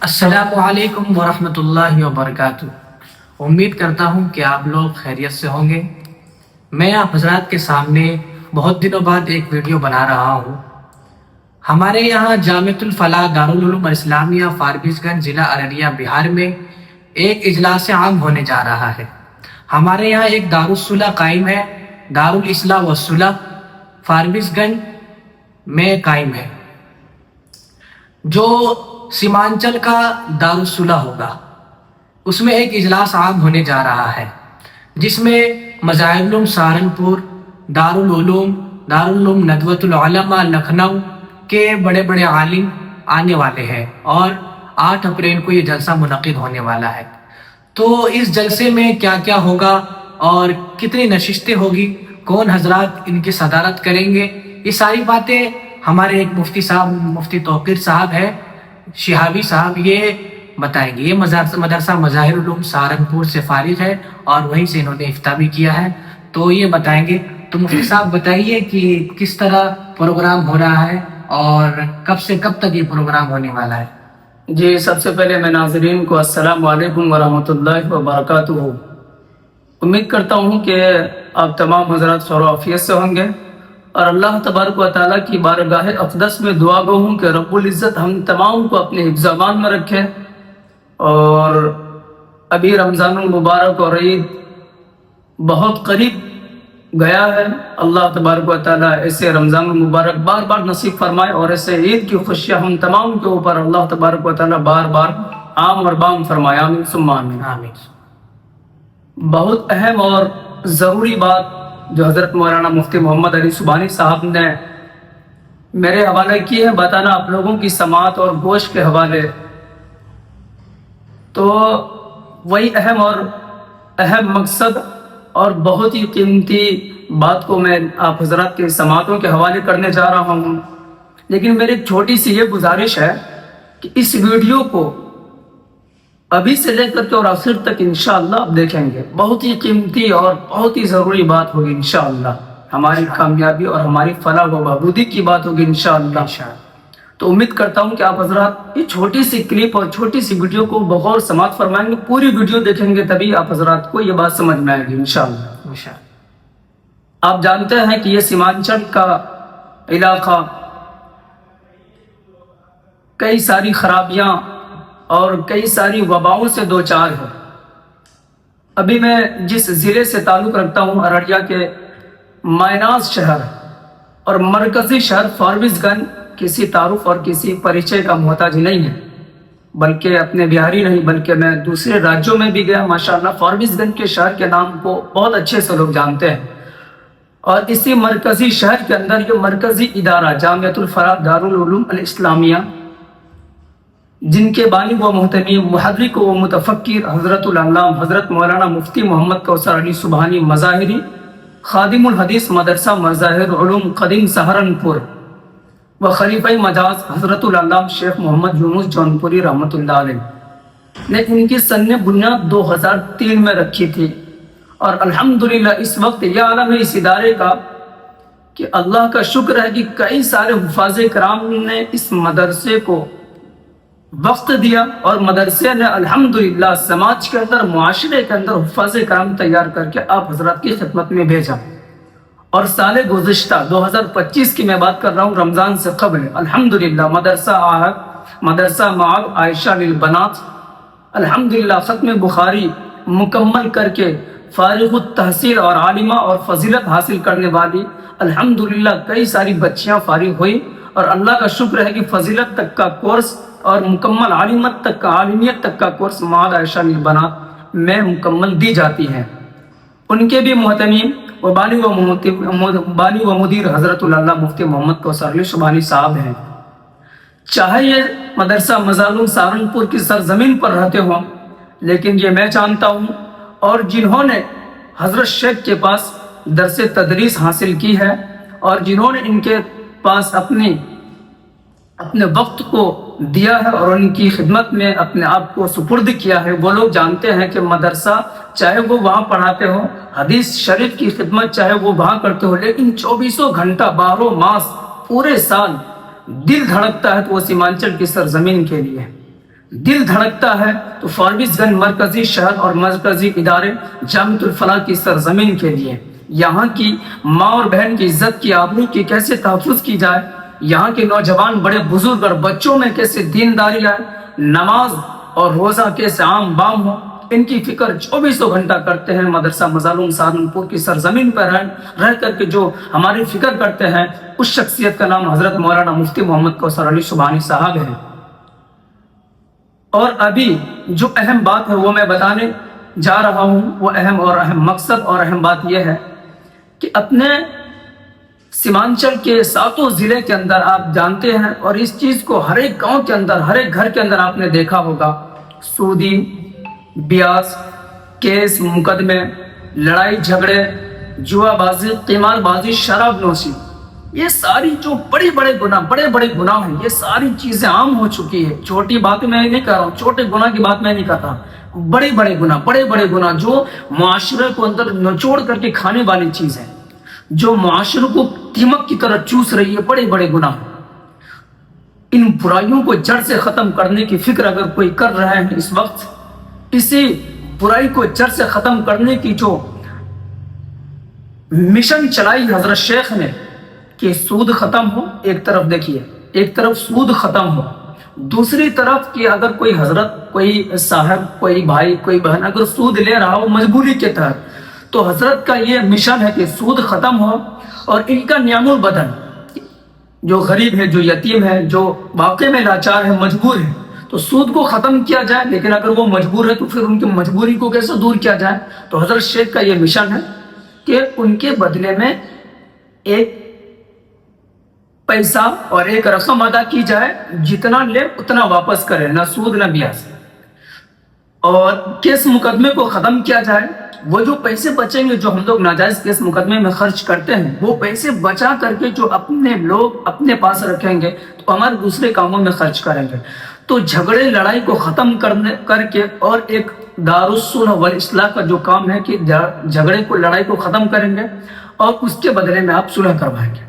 السلام علیکم ورحمۃ اللہ وبرکاتہ۔ امید کرتا ہوں کہ آپ لوگ خیریت سے ہوں گے۔ میں آپ حضرات کے سامنے بہت دنوں بعد ایک ویڈیو بنا رہا ہوں۔ ہمارے یہاں جامعۃ الفلاح دارالعلوم الاسلامیہ فاربیس گنج ضلع ارریہ بہار میں ایک اجلاس عام ہونے جا رہا ہے۔ ہمارے یہاں ایک دارالصلح قائم ہے، دارالاصلاح والصلح فاربیس گنج میں قائم ہے، جو سیمانچل کا دارالصلح ہوگا۔ اس میں ایک اجلاس عام ہونے جا رہا ہے، جس میں مظاہر العلوم سہارنپور، دارالعلوم ندوۃ العلماء لکھنؤ کے بڑے بڑے عالم آنے والے ہیں، اور 8 اپریل کو یہ جلسہ منعقد ہونے والا ہے۔ تو اس جلسے میں کیا کیا ہوگا اور کتنی نشستیں ہوگی، کون حضرات ان کی صدارت کریں گے، یہ ساری باتیں ہمارے ایک مفتی صاحب، مفتی توقیر صاحب ہے، شہابی صاحب، یہ بتائیں گے۔ یہ مدرسہ مظاہر العلوم سہارنپور سے فارغ ہے اور وہیں سے انہوں نے افتاء بھی کیا ہے، تو یہ بتائیں گے۔ تو مفتی صاحب بتائیے کہ کس طرح پروگرام ہو رہا ہے اور کب سے کب تک یہ پروگرام ہونے والا ہے؟ جی، سب سے پہلے میں ناظرین کو السلام علیکم ورحمۃ اللہ وبرکاتہ۔ امید کرتا ہوں کہ آپ تمام حضرات خیر و عافیت سے ہوں گے، اور اللہ تبارک و تعالیٰ کی بارگاہ اقدس میں دعا گو ہوں کہ رب العزت ہم تمام کو اپنے حفظ امان میں رکھے۔ اور ابھی رمضان المبارک اور عید بہت قریب گیا ہے، اللہ تبارک و تعالیٰ ایسے رمضان المبارک بار بار نصیب فرمائے، اور ایسے عید کی خوشیاں ہم تمام کے اوپر اللہ تبارک و تعالیٰ بار بار عام اور بام فرمائے، آمین ثم آمین۔ بہت اہم اور ضروری بات جو حضرت مولانا مفتی محمد علی سبحانی صاحب نے میرے حوالے کی ہے، بتانا آپ لوگوں کی سماعت اور گوش کے حوالے۔ تو وہی اہم مقصد اور بہت ہی قیمتی بات کو میں آپ حضرات کے سماعتوں کے حوالے کرنے جا رہا ہوں، لیکن میری ایک چھوٹی سی یہ گزارش ہے کہ اس ویڈیو کو ابھی سے لے کر کے اور آخر تک انشاءاللہ آپ دیکھیں گے، بہت ہی قیمتی اور بہت ہی ضروری بات ہوگی انشاءاللہ، ہماری کامیابی اور ہماری فلاح و بہبودی کی بات ہوگی انشاءاللہ۔ تو امید کرتا ہوں کہ آپ حضرات یہ چھوٹی سی کلپ اور چھوٹی سی ویڈیو کو بغور سماعت فرمائیں گے، پوری ویڈیو دیکھیں گے تبھی آپ حضرات کو یہ بات سمجھ میں آئے گی انشاءاللہ۔ آپ جانتے ہیں کہ یہ سیمانچل کا علاقہ کئی ساری خرابیاں اور کئی ساری وباؤں سے دوچار ہے۔ ابھی میں جس ضلع سے تعلق رکھتا ہوں، ارریہ کے مائناز شہر اور مرکزی شہر فاربیس گنج، کسی تعارف اور کسی پریچے کا محتاج نہیں ہے، بلکہ اپنے بہاری نہیں بلکہ میں دوسرے راجیوں میں بھی گیا، ماشاءاللہ فاربیس گنج کے شہر کے نام کو بہت اچھے سے لوگ جانتے ہیں۔ اور اسی مرکزی شہر کے اندر یہ مرکزی ادارہ جامعۃ الفلاح دارالعلوم الاسلامیہ، جن کے بانی و محتمی محرک و متفکر حضرت العلامہ حضرت مولانا مفتی محمد کوثر علی سبحانی مظاہری، خادم الحدیث مدرسہ مظاہر علوم قدیم سہارنپور، و خلیفہ مجاز حضرت العلامہ شیخ محمد یونس جونپوری رحمۃ اللہ علیہ نے ان کی سن بنیاد 2003 میں رکھی تھی، اور الحمدللہ اس وقت یہ عالم ہے اس ادارے کا کہ اللہ کا شکر ہے کہ کئی سارے حفاظ کرام نے اس مدرسے کو وقت دیا، اور مدرسے نے الحمدللہ سماج کے اندر، معاشرے کے اندر حفاظ کرام تیار کر کے آپ حضرات کی خدمت میں بھیجا۔ اور سال گزشتہ 2025 کی میں بات کر رہا ہوں، رمضان سے قبل الحمدللہ مدرسہ معاد عائشہ للبنات الحمدللہ ختم بخاری مکمل کر کے فارغ التحصیل اور عالمہ اور فضیلت حاصل کرنے والی الحمدللہ کئی ساری بچیاں فارغ ہوئی، اور اللہ کا شکر ہے کہ فضیلت تک کا کورس اور مکمل عالمیت تک کا کورس معاد عائشہ للبنات میں مکمل دی جاتی ہے۔ ان کے بھی محتمین و بانی و مدیر حضرت العلامہ مفتی محمد کوثر علی سبحانی صاحب ہیں۔ چاہے یہ مدرسہ مظاہر العلوم سہارنپور کی سرزمین پر رہتے ہوں، لیکن یہ میں جانتا ہوں، اور جنہوں نے حضرت شیخ کے پاس درس تدریس حاصل کی ہے، اور جنہوں نے ان کے پاس اپنے وقت کو دیا ہے اور ان کی خدمت میں اپنے آپ کو سپرد کیا ہے، وہ لوگ جانتے ہیں کہ مدرسہ چاہے وہ وہاں پڑھاتے ہو، حدیث شریف کی خدمت چاہے وہ وہاں کرتے ہو، لیکن 24 گھنٹہ 12 ماس پورے سال دل دھڑکتا ہے تو وہ سیمانچل کی سرزمین کے لیے، دل دھڑکتا ہے تو فارویس گنج مرکزی شہر اور مرکزی ادارے جامعۃ الفلاح کی سرزمین کے لیے یہاں کی ماں اور بہن کی عزت کی آبرو کی کیسے تحفظ کی جائے، یہاں کے نوجوان بڑے بزرگ اور بچوں میں کیسے دینداری آئے، نماز اور روزہ کیسے عام بام ہو، ان کی فکر 24 گھنٹہ کرتے ہیں۔ مدرسہ مظالم سہارنپور کی سرزمین پر رہ کر کے جو ہماری فکر کرتے ہیں، اس شخصیت کا نام حضرت مولانا مفتی محمد کوثر علی سبحانی صاحب ہے۔ اور ابھی جو اہم بات ہے وہ میں بتانے جا رہا ہوں، وہ اہم مقصد اور اہم بات یہ ہے کہ اپنے سیمانچل کے 7 ضلع کے اندر آپ جانتے ہیں، اور اس چیز کو ہر ایک گاؤں کے اندر، ہر ایک گھر کے اندر آپ نے دیکھا ہوگا، سودی، بیاس، کیس مقدمے، لڑائی جھگڑے، جوا بازی، قمار بازی، شراب نوشی، یہ ساری جو بڑے بڑے گناہ ہیں، یہ ساری چیزیں عام ہو چکی ہے۔ چھوٹی بات میں نہیں کر رہا ہوں، چھوٹے گناہ کی بات میں نہیں کر رہا، بڑے گناہ جو معاشرے کو اندر نچوڑ کر کے کھانے والی چیز ہے، جو معاشرے کو دیمک کی طرح چوس رہی ہے، بڑے گناہ۔ ان برائیوں کو جڑ سے ختم کرنے کی فکر اگر کوئی کر رہا ہے اس وقت، اسی برائی کو جڑ سے ختم کرنے کی جو مشن چلائی حضرت شیخ نے کہ سود ختم ہو، ایک طرف دیکھیے، ایک طرف سود ختم ہو، دوسری طرف کہ اگر کوئی حضرت، کوئی صاحب، کوئی بھائی، کوئی بہن اگر سود لے رہا ہو مجبوری کے تحت، تو حضرت کا یہ مشن ہے کہ سود ختم ہو، اور ان کا نعم البدن، جو غریب ہے، جو یتیم ہے، جو واقع میں لاچار ہے، مجبور ہے، تو سود کو ختم کیا جائے۔ لیکن اگر وہ مجبور ہے تو پھر ان کی مجبوری کو کیسے دور کیا جائے؟ تو حضرت شیخ کا یہ مشن ہے کہ ان کے بدلے میں ایک پیسہ اور ایک رقم ادا کی جائے، جتنا لے اتنا واپس کرے، نہ سود نہ بیاج، اور کیس مقدمے کو ختم کیا جائے۔ وہ جو پیسے بچیں گے جو ہم لوگ ناجائز کیس مقدمے میں خرچ کرتے ہیں، وہ پیسے بچا کر کے جو اپنے لوگ اپنے پاس رکھیں گے تو ہمارے دوسرے کاموں میں خرچ کریں گے۔ تو جھگڑے لڑائی کو ختم کر کے، اور ایک دارالصلح والاصلاح کا جو کام ہے کہ جھگڑے کو، لڑائی کو ختم کریں گے اور اس کے بدلے میں آپ صلح کروائیں گے۔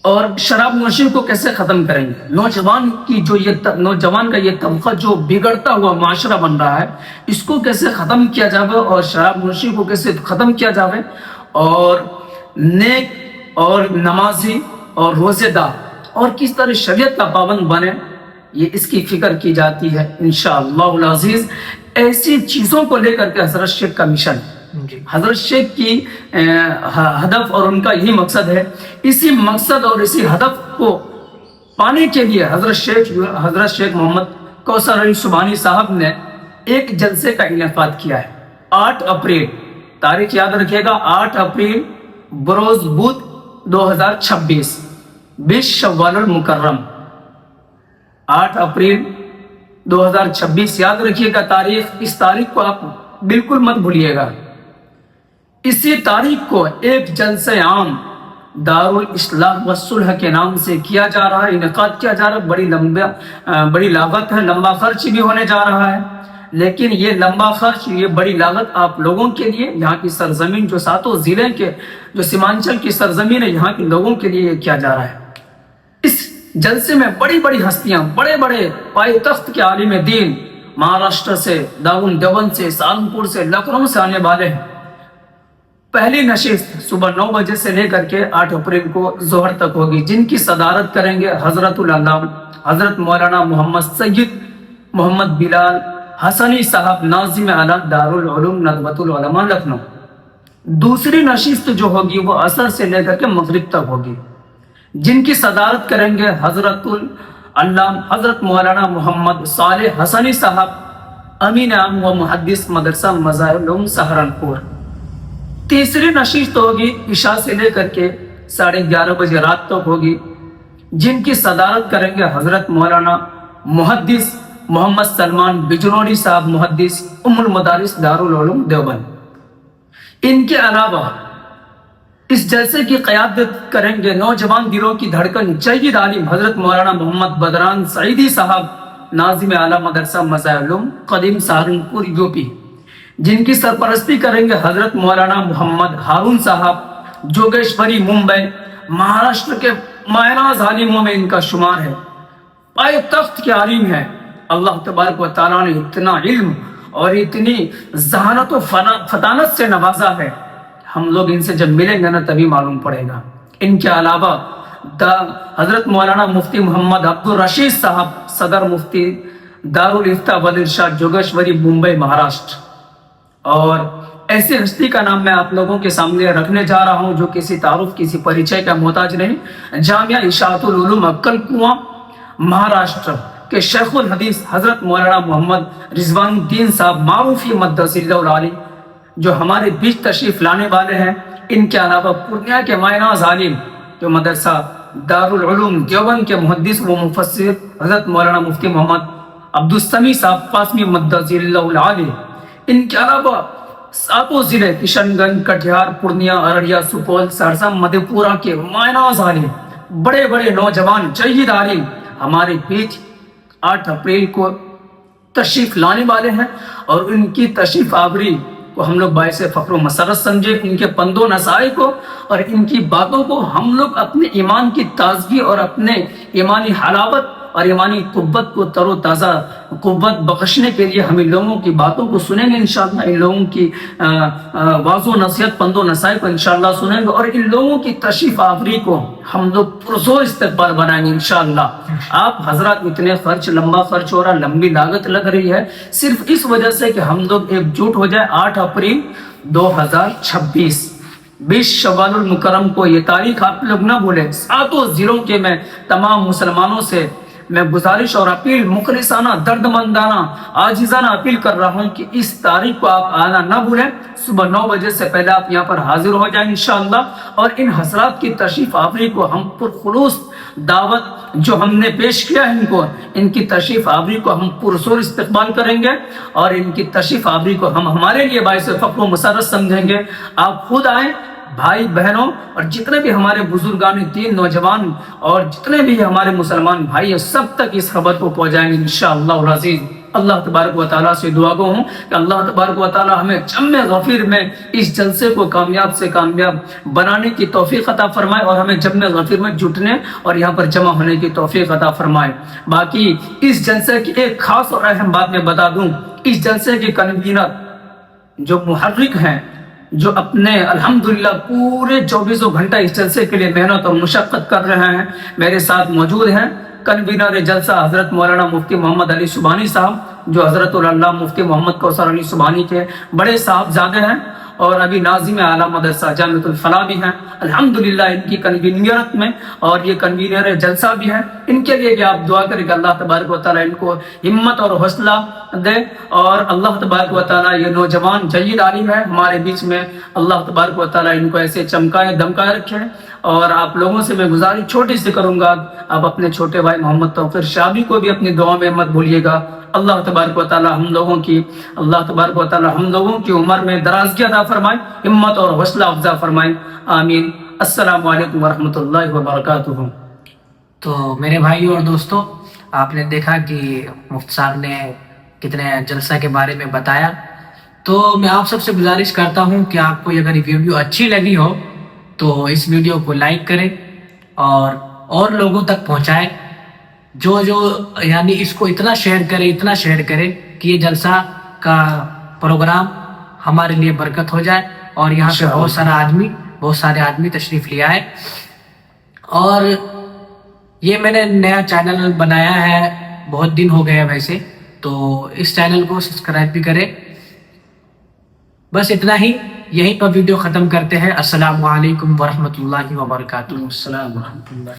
اور شراب نوشی کو کیسے ختم کریں گے؟ نوجوان کا یہ طبقہ جو بگڑتا ہوا معاشرہ بن رہا ہے، اس کو کیسے ختم کیا جائے، اور شراب نوشی کو کیسے ختم کیا جائے، اور نیک اور نمازی اور روزے دار اور کس طرح شریعت کا پابند بنے، یہ اس کی فکر کی جاتی ہے انشاءاللہ العزیز۔ ایسی چیزوں کو لے کر کے حضرت شیخ کا مشن ہے، حضرت شیخ کی ہدف اور ان کا یہی مقصد ہے۔ اسی مقصد اور اسی ہدف کو پانے کے لیے حضرت شیخ محمد کوثر علی سبحانی صاحب نے ایک جلسے کا انعقاد کیا ہے۔ 8 اپریل، تاریخ یاد رکھیے گا، 8 اپریل بروز بدھ 2026، 20 شوال المکرم، 8 اپریل 2026 یاد رکھیے گا تاریخ۔ اس تاریخ کو آپ بالکل مت بھولیے گا۔ اسی تاریخ کو ایک جلسہ عام دارالاصلاح والصلح کے نام سے کیا جا رہا ہے، انعقاد کیا جا رہا ہے۔ بڑی لاگت ہے، لمبا خرچ بھی ہونے جا رہا ہے، لیکن یہ لمبا خرچ، یہ بڑی لاگت آپ لوگوں کے لیے، یہاں کی سرزمین جو 7 ضلع کے، جو سیمانچل کی سرزمین ہے، یہاں کے لوگوں کے لیے کیا جا رہا ہے۔ اس جلسے میں بڑی ہستیاں، بڑے پائے تخت کے عالم دین مہاراشٹر سے، دیوبند سے، سہارنپور سے، لکھنؤ سے آنے والے ہیں۔ پہلی نشست صبح 9 بجے سے لے کر کے 8 اپریل کو ظہر تک ہوگی، جن کی صدارت کریں گے حضرت العلامہ حضرت مولانا محمد سید محمد بلال حسنی صاحب، ناظم اعلیٰ دارالعلوم ندوۃ العلماء لکھنؤ۔ دوسری نشست جو ہوگی وہ عصر سے لے کر کے مغرب تک ہوگی، جن کی صدارت کریں گے حضرت العلامہ حضرت مولانا محمد صالح حسنی صاحب، امین عام و محدث مدرسہ مظاہر العلوم سہارنپور۔ تیسری نشست ہوگی عشاء سے لے کر کے 11:30 بجے رات تک ہوگی، جن کی صدارت کریں گے حضرت مولانا محدث محمد سلمان بجنوری صاحب، محدث ام المدارس دارالعلوم دیوبند۔ ان کے علاوہ اس جلسے کی قیادت کریں گے نوجوان دلوں کی دھڑکن جید عالم حضرت مولانا محمد بدران سعیدی صاحب، ناظم اعلیٰ مدرسہ مظاہر العلوم قدیم سہارنپور یوپی، جن کی سرپرستی کریں گے حضرت مولانا محمد ہارون صاحب، جوگیشوری ممبئی، مہاراشٹر کے مایناز عالموں میں ان کا شمار ہے، پائے تخت کے عالم ہیں، اللہ تبارک و تعالیٰ نے اتنا علم اور اتنی ذہانت و فطانت سے نوازا ہے، ہم لوگ ان سے جب ملیں گے نا تبھی معلوم پڑے گا۔ ان کے علاوہ حضرت مولانا مفتی محمد عبدالرشید صاحب، صدر مفتی دارالفتاء والارشاد جوگیشوری، ممبئی، مہاراشٹر، اور ایسی ہستی کا نام میں آپ لوگوں کے سامنے رکھنے جا رہا ہوں جو کسی تعارف، کسی پریچے کا محتاج نہیں۔ جامعہ اشاعت العلوم عقل کنواں، مہاراشٹر کے شیخ الحدیث حضرت مولانا محمد رضوان الدین صاحب معروفی مدثر اللہ العالی جو ہمارے بیچ تشریف لانے والے ہیں۔ ان کے علاوہ پورنیہ کے مائناز عالم جو مدرسہ دارالعلوم دیوبند کے محدث و مفسر حضرت مولانا مفتی محمد عبدالسمیع صاحب قاسمی مدثر اللہ العالی۔ ان کے علاوہ ساتوں ضلع کشن گنج، کٹیہار، پورنیہ، ارریہ، سپول، سہرسہ، مدھے پورہ کے مائناز عالم، بڑے بڑے نوجوان جید عالم ہمارے بیچ 8 اپریل کو تشریف لانے والے ہیں، اور ان کی تشریف آوری کو ہم لوگ باعث فخر و مسرت سمجھے، ان کے پند و نصائح کو اور ان کی باتوں کو ہم لوگ اپنے ایمان کی تازگی اور اپنے ایمانی حلاوت اور ایمانی قوت کو تر و تازہ قوت بخشنے کے لیے ہم ان لوگوں کی باتوں کو سنیں گے انشاءاللہ، ان لوگوں کی واضح و نصیحت، پند و نصائح کو انشاءاللہ سنیں گے، اور ان لوگوں کی تشریف آوری کو ہم لوگ پرزور استقبال بنائیں گے انشاءاللہ۔ آپ حضرات اتنے خرچ، لمبا خرچ ہو رہا، لمبی لاگت لگ رہی ہے صرف اس وجہ سے کہ ہم لوگ ایک جٹ ہو جائے۔ 8 اپریل 2026 20 شوال المکرم کو یہ تاریخ آپ لوگ نہ بھولیں۔ 7 ضلعوں کے میں تمام مسلمانوں سے میں گزارش اور اپیل، مخلصانہ، درد مندانہ، عاجزانہ اپیل کر رہا ہوں کہ اس تاریخ کو آپ آنا نہ بھولیں۔ صبح 9 بجے سے پہلے آپ یہاں پر حاضر ہو جائیں انشاءاللہ، اور ان حضرات کی تشریف آوری کو ہم پرخلوص دعوت جو ہم نے پیش کیا ہے ان کی تشریف آوری کو ہم پرزور استقبال کریں گے، اور ان کی تشریف آوری کو ہم ہمارے لیے باعث فخر و مسرت سمجھیں گے۔ آپ خود آئیں، بھائی بہنوں، اور جتنے بھی ہمارے بزرگان دین، نوجوان، اور جتنے بھی ہمارے مسلمان بھائی ہیں، سب تک اس خبر کو پہنچائیں گے انشاءاللہ العزیز۔ اللہ تبارک و تعالیٰ سے دعا گو ہوں کہ اللہ تبارک و تعالیٰ ہمیں جمع غفیر میں اس جلسے کو کامیاب سے کامیاب بنانے کی توفیق عطا فرمائے، اور ہمیں جمع غفیر میں جٹنے اور یہاں پر جمع ہونے کی توفیق عطا فرمائے۔ باقی اس جلسے کی ایک خاص اور اہم بات میں بتا دوں، اس جلسے کی کنوینر جو محرک ہیں، جو اپنے الحمدللہ پورے 24 گھنٹہ اس جلسے کے لیے محنت اور مشقت کر رہے ہیں، میرے ساتھ موجود ہیں۔ کنوینر جلسہ حضرت مولانا مفتی محمد علی سبحانی صاحب جو حضرت اللہ مفتی محمد کوثر علی سبحانی کے بڑے صاحبزادے ہیں، اور ابھی ناظم اعلیٰ مدرسہ جامعۃ الفلاح بھی ہیں الحمدللہ ان کی کنوینریت میں، اور یہ کنوینر جلسہ بھی ہیں۔ ان کے لیے بھی آپ دعا کریں کہ اللہ تبارک و تعالیٰ ان کو ہمت اور حوصلہ دے، اور اللہ تبارک و تعالیٰ یہ نوجوان جید عالم ہے ہمارے بیچ میں، اللہ تبارک و تعالیٰ ان کو ایسے چمکائے دمکائے رکھے۔ اور آپ لوگوں سے میں گزارش چھوٹی سی کروں گا، آپ اپنے چھوٹے بھائی محمد توفیق شابی کو بھی اپنی دعا میں مت بھولیے گا۔ اللہ تبارک و تعالی ہم لوگوں کی عمر میں درازگی عطا فرمائے، ہمت اور حوصلہ افزا فرمائے، آمین۔ السلام علیکم ورحمۃ اللہ وبرکاتہ۔ تو میرے بھائی اور دوستو، آپ نے دیکھا کہ مفتی صاحب نے کتنے جلسہ کے بارے میں بتایا، تو میں آپ سب سے گزارش کرتا ہوں کہ آپ کو اگر یہ ویڈیو اچھی لگی ہو تو اس ویڈیو کو لائک کریں اور لوگوں تک پہنچائیں، جو یعنی اس کو اتنا شیئر کریں کہ یہ جلسہ کا پروگرام ہمارے لیے برکت ہو جائے، اور یہاں پہ بہت سارے آدمی تشریف لے آئے۔ اور یہ میں نے نیا چینل بنایا ہے، بہت دن ہو گئے ویسے، تو اس چینل کو سبسکرائب بھی کریں۔ بس اتنا ہی، یہیں پر ویڈیو ختم کرتے ہیں۔ السلام علیکم ورحمۃ اللہ وبرکاتہ۔ السلام ورحمۃ اللہ۔